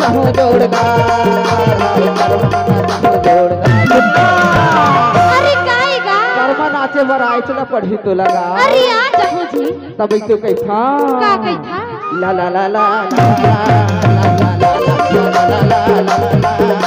चाहूं जोड़गार करवाना चाहूं जोड़गार अरे गाएगा कर्मा नाचे बर आए चला पढ़ी तो लगा अरे आ जाओ जी तब तो कही था का कही था ला ला ला ला ला ला ला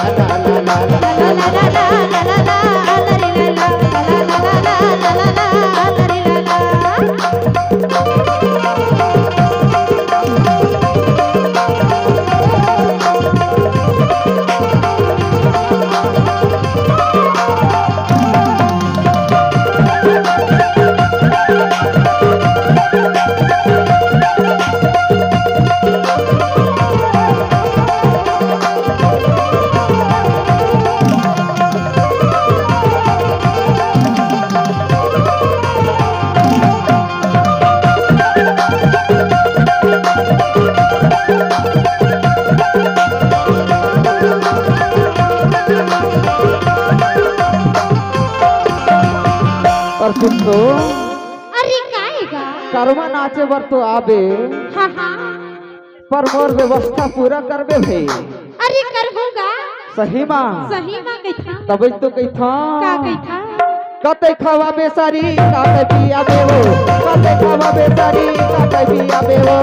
और सुन तो अरे गाएगा कर्मा नाचे बर तो आबे हाँ हाँ पर मोर व्यवस्था पूरा करबे भाई अरे कर होगा सही माँ सही माँ कही था तब तो कही था का कही था कते खावा बेसारी काते पिया बेवो कते खावा बेसारी काते पिया बेवो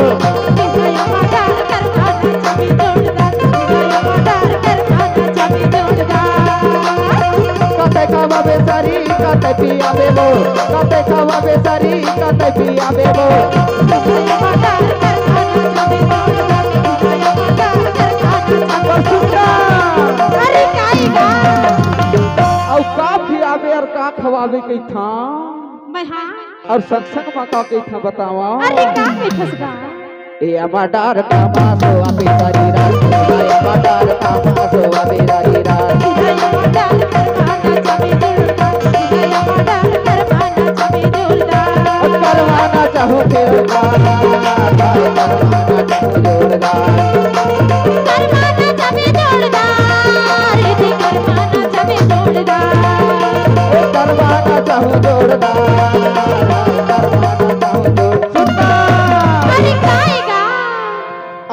दिखाया माडार करवाना चाबी जोड़दार दिखाया माडार करवाना चाबी जोड़दार कते खावा बेसारी काते पिया बेवो कते खावा बेसारी काते पिया बेवो दिखाया माडार करवाना चाबी जोड़दार दिखाया माडार करवाना चाबी अरे गाएगा और का खियाबे और का खवाबे कही था मैं हाँ और सत्संग में का कही था बतावा अरे का कही फसगा ए अमाडार का मासो अबे सारी रात ए अमाडार का मासो अबे सारी रात दिखाया माडार करवाना चाबी जोड़दार दिखाया माडार करवाना चाबी जोड़दार करवाना चाहूं जोड़गार करवाना चाहूं जोड़गार करवाना चाबी जोड़दार रे करवाना चाबी जोड़दार करवाना चाहूं जोड़गार करवाना चाहूं जोड़गार अरे गाएगा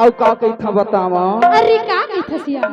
और का कही था बतावा अरे का कही फसिया